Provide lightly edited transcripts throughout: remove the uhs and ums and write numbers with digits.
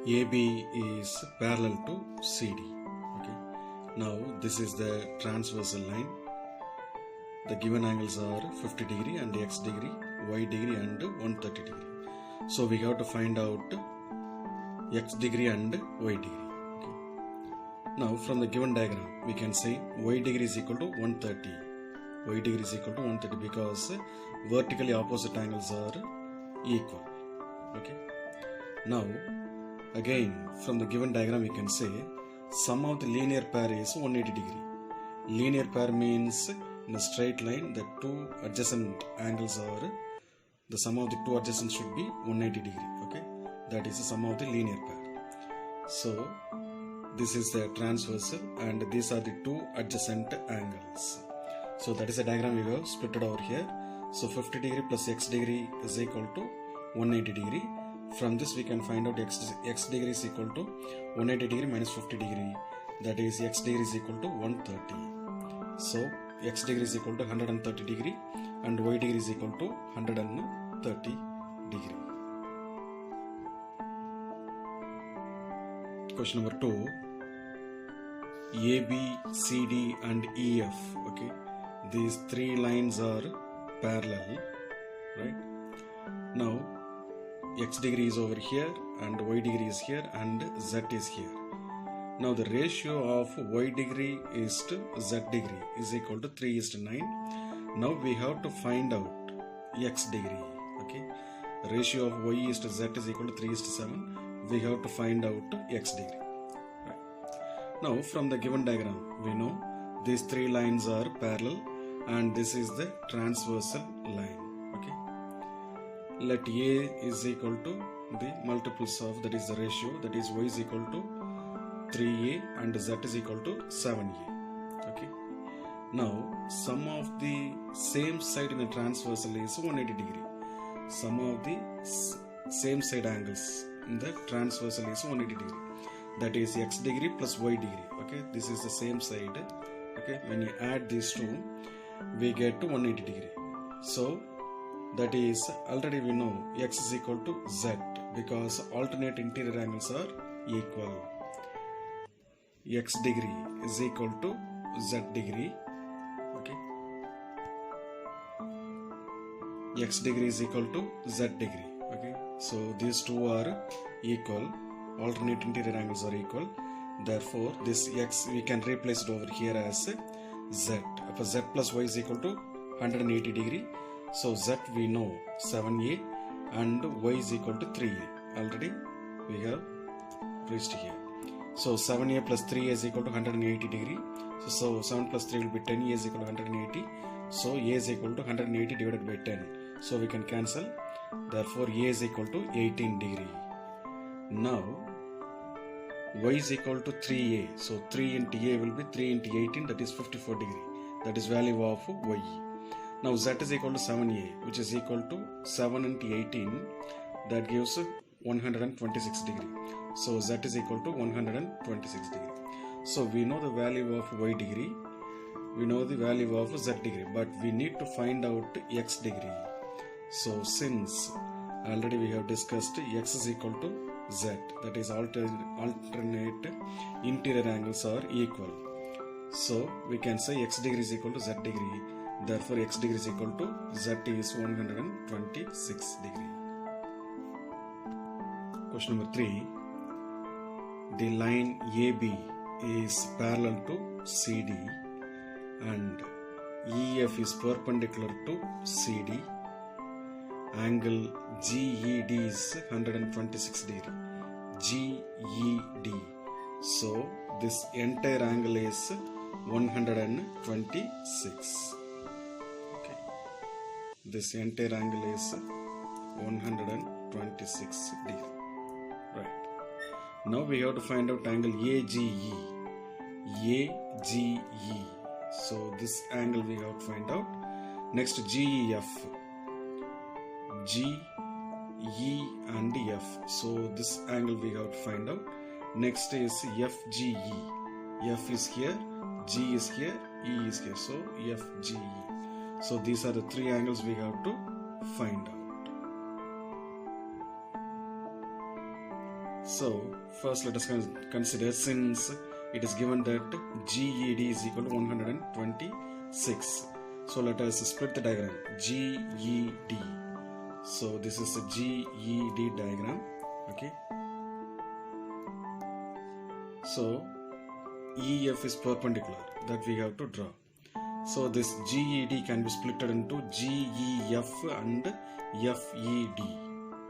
AB is parallel to CD. Okay. Now this is the transversal line. The given angles are 50 degree and x degree, y degree and 130 degree. So we have to find out x degree and y degree. Okay. Now from the given diagram we can say y degree is equal to 130. Y degree is equal to 130 because vertically opposite angles are equal. Okay. Now again from the given diagram we can say sum of the linear pair is 180 degree. Linear pair means in a straight line the two adjacent angles are, the sum of the two adjacent should be 180 degree. Okay, that is the sum of the linear pair. So this is the transversal and these are the two adjacent angles. So that is a diagram we have split it over here. So 50 degree plus x degree is equal to 180 degree. From this we can find out x degree is equal to 180 degree minus 50 degree, that is x degree is equal to 130. So x degree is equal to 130 degree and y degree is equal to 130 degree. Question number 2. A, B, C, D and E, F. Okay, these three lines are parallel, right? Now x degree is over here and y degree is here and z is here. Now the ratio of y degree is to z degree is equal to 3:9. Now we have to find out x degree. Okay, ratio of y is to z is equal to 3:7. We have to find out x degree. Right. Now from the given diagram we know these three lines are parallel and this is the transversal line. Okay, let A is equal to the multiples of, that is the ratio, that is y is equal to 3a and z is equal to 7a. Okay. Now sum of the same side in the transversal is 180 degree. Sum of the same side angles in the transversal is 180 degree. That is x degree plus y degree. Okay, this is the same side. Okay, when you add these two, we get to 180 degree. So that is already we know x is equal to z because alternate interior angles are equal. X degree is equal to z degree. Okay, x degree is equal to z degree. Okay, so these two are equal, alternate interior angles are equal, therefore this x we can replace it over here as z. For z plus y is equal to 180 degree. So z we know 7a and y is equal to 3a. Already we have reached here. So 7a plus 3a is equal to 180 degree. So 7 plus 3 will be 10. A is equal to 180. So a is equal to 180 divided by 10. So we can cancel. Therefore a is equal to 18 degree. Now y is equal to 3a. So 3 into a will be 3 into 18, that is 54 degree. That is value of y. Now z is equal to 7a, which is equal to 7 into 18, that gives 126 degree. So z is equal to 126 degree. So we know the value of y degree, we know the value of z degree, but we need to find out x degree. So since already we have discussed x is equal to z, that is alternate interior angles are equal. So we can say x degree is equal to z degree. Therefore x degree is equal to z is 126 degree. Question number 3. The line AB is parallel to CD and EF is perpendicular to CD. Angle GED is 126 degree. GED. So this entire angle is 126. Okay. This entire angle is 126 degree. Right. Now we have to find out angle AGE. AGE. So this angle we have to find out. Next GEF. G, E and F. So this angle we have to find out. Next is FGE. F is here, G is here, E is here. So FGE. So these are the three angles we have to find out. So first let us consider, since it is given that GED is equal to 126. So let us split the diagram. GED. So this is a GED diagram. Okay. So EF is perpendicular, that we have to draw. So this GED can be split into GEF and FED.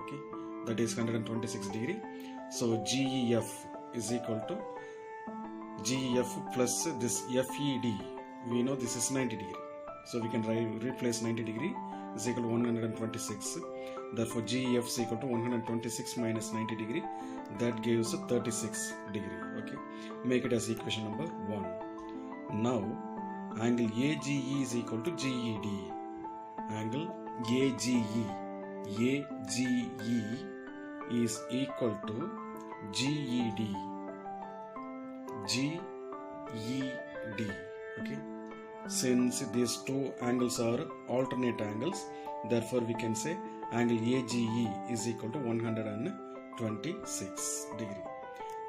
Okay, that is 126 degree. So GEF is equal to GEF plus this FED. We know this is 90 degree. So we can replace 90 degree is equal to 126. Therefore GEF is equal to 126 minus 90 degree. That gives 36 degree. Okay, make it as equation number 1. Now angle AGE is equal to GED. Angle AGE is equal to GED. Okay, since these two angles are alternate angles, therefore we can say angle AGE is equal to 126 degree.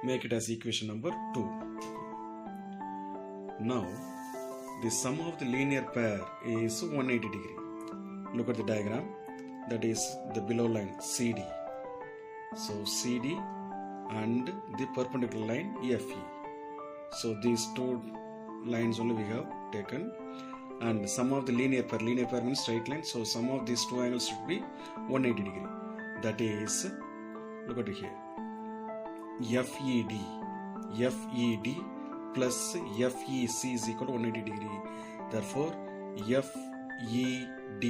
Make it as equation number 2. Now the sum of the linear pair is 180 degree. Look at the diagram, that is the below line CD. So CD and the perpendicular line FE. So these two lines only we have taken, and sum of the linear pair means straight line. So sum of these two angles should be 180 degree. That is, look at it here, FED plus FEC is equal to 180 degree. Therefore FED,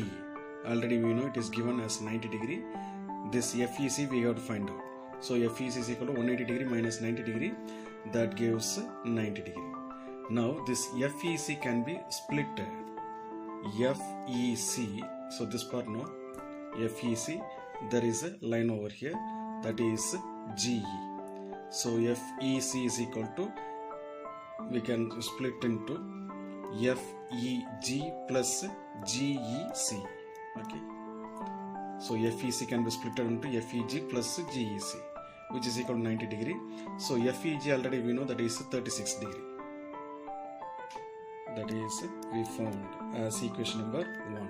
already we know it is given as 90 degree. This FEC we have to find out. So FEC is equal to 180 degree minus 90 degree. That gives 90 degree. Now this FEC can be split. FEC, so this part no, FEC, there is a line over here, that is GE. So FEC is equal to, we can split into FEG plus GEC. Okay, so FEC can be split into FEG plus GEC, which is equal to 90 degree. So FEG already we know that is 36 degree. That is we found as equation number 1.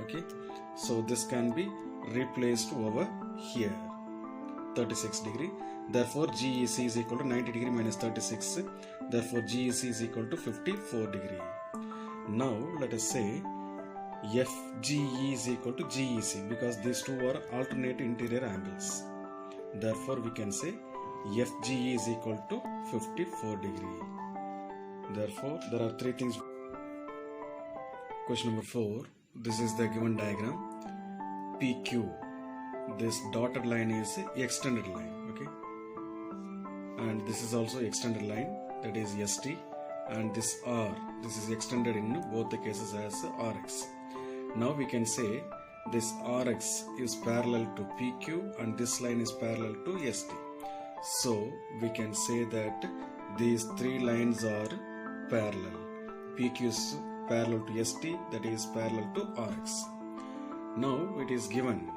Okay, so this can be replaced over here, 36 degree. Therefore GEC is equal to 90 degree minus 36. Therefore GEC is equal to 54 degree. Now let us say FGE is equal to GEC, because these two are alternate interior angles. Therefore we can say FGE is equal to 54 degree. Therefore there are three things. Question number 4. This is the given diagram. PQ, this dotted line is extended line. Okay, and this is also extended line, that is ST, and this R, this is extended in both the cases as RX. Now we can say this RX is parallel to PQ and this line is parallel to ST. So we can say that these three lines are parallel. PQ is parallel to ST, that is parallel to RX. Now it is given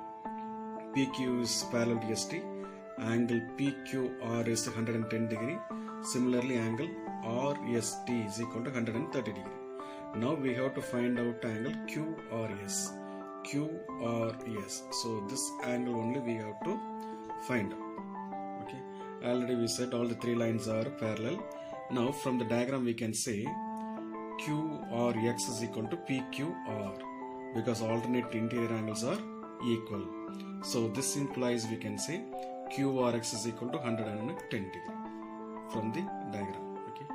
PQ is parallel to ST, angle PQR is 110 degree. Similarly angle RST is equal to 130 degree. Now we have to find out angle QRS. So this angle only we have to find out. Okay, already we said all the three lines are parallel. Now from the diagram we can say QRX is equal to PQR, because alternate interior angles are equal. So this implies we can say QRX is equal to 110 degree from the diagram. Okay,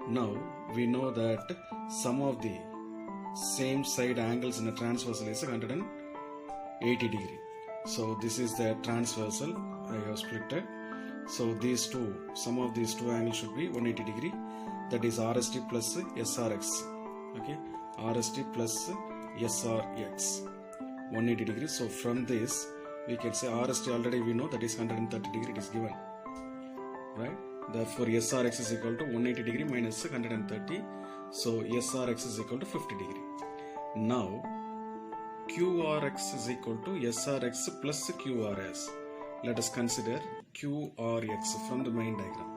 now we know that sum of the same side angles in a transversal is 180 degree. So this is the transversal I have splitted. So these two, sum of these two angles should be 180 degree, that is RST plus SRX. Okay, RST plus SRX 180 degree. So from this we can say RST already we know that is 130 degree, it is given, right? Therefore SRX is equal to 180 degree minus 130. So SRX is equal to 50 degree. Now QRX is equal to SRX plus QRS. let us consider QRX from the main diagram.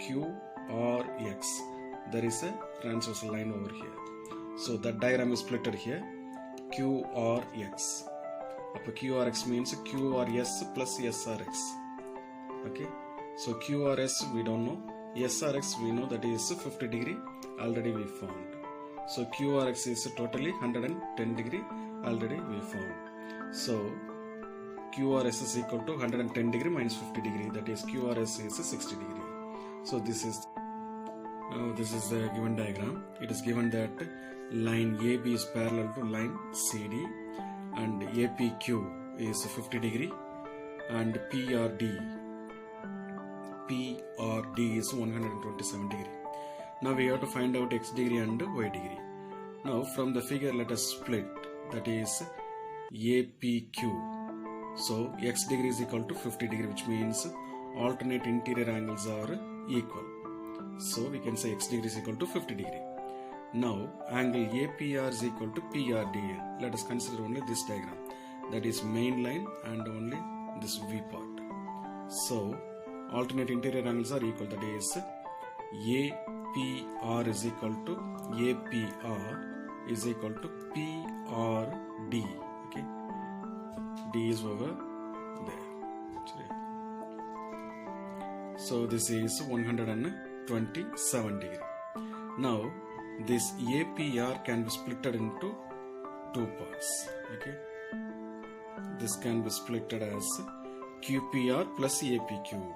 QRX, there is a transversal line over here. So that diagram is splitted here. QRX. QRX means QRS plus SRX. Okay. So QRS we don't know. SRX we know, that is 50 degree, already we found. So QRX is totally 110 degree, already we found. So QRS is equal to 110 degree minus 50 degree, that is QRS is 60 degree. So this is the given diagram. It is given that line AB is parallel to line CD and APQ is 50 degree and PRD is 127 degree. Now we have to find out X degree and Y degree. Now from the figure let us split, that is APQ. So X degree is equal to 50 degree, which means alternate interior angles are equal. So we can say X degree is equal to 50 degree. Now angle APR is equal to PRDL. Let us consider only this diagram, that is main line and only this V part. So alternate interior angles are equal, that is APR is equal to APR is equal to PRD. Okay, D is over there. So this is 127 degree. Now this APR can be splitted into two parts. Okay, this can be splitted as QPR plus APQ.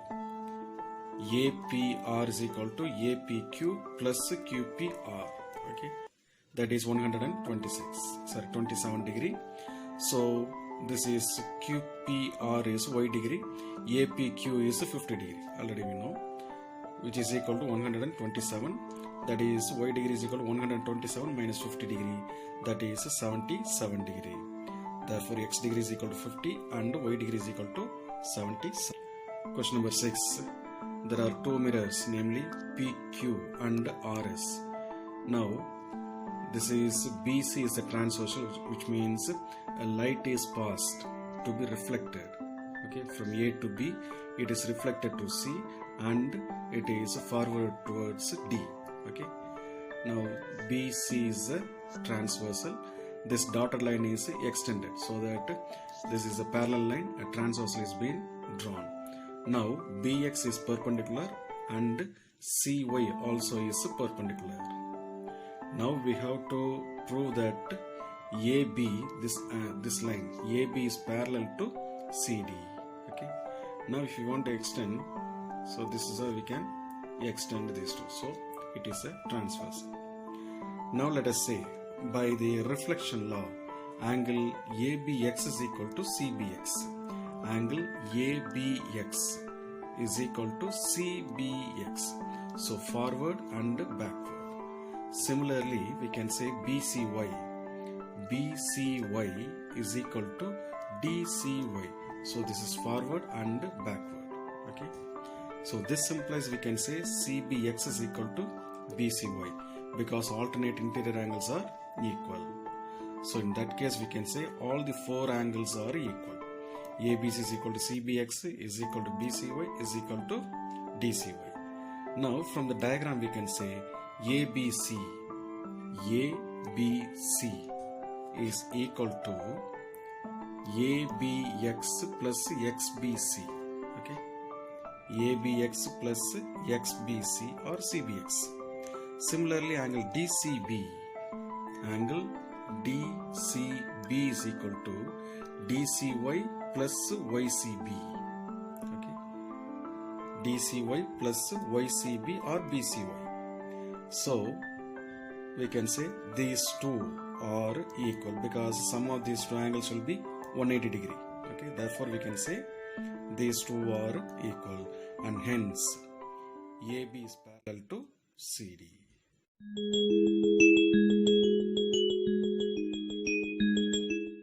APR is equal to APQ plus QPR. Okay, that is 27 degree. So this is QPR is Y degree, APQ is 50 degree, already we know, which is equal to 127. That is Y degree is equal to 127 minus 50 degree, that is 77 degree. Therefore X degree is equal to 50 and Y degree is equal to 77. Question number 6. There are two mirrors, namely PQ and RS. Now this is BC is a transversal, which means a light is passed to be reflected. Okay, from A to B it is reflected to C and it is forward towards D. Okay, now BC is a transversal. This dotted line is extended so that this is a parallel line, a transversal is being drawn. Now BX is perpendicular and CY also is perpendicular. Now we have to prove that AB, this line AB is parallel to CD. Okay. Now if you want to extend, so this is how we can extend these two. So it is a transversal. Now let us say, by the reflection law, angle ABX is equal to CBX. Angle ABX is equal to CBX. So forward and backward. Similarly, we can say BCY. BCY is equal to DCY. So this is forward and backward. Okay. So this implies we can say CBX is equal to BCY because alternate interior angles are equal. So in that case we can say all the four angles are equal. ABC is equal to CBX is equal to BCY is equal to DCY. Now from the diagram we can say ABC is equal to ABX plus XBC. Okay, ABX plus XBC or CBX. Similarly, angle DCB is equal to DCY plus YCB. Okay, DCY plus YCB or BCY. So we can say these two are equal because sum of these two angles will be 180 degree. Okay, therefore we can say these two are equal and hence AB is parallel to CD.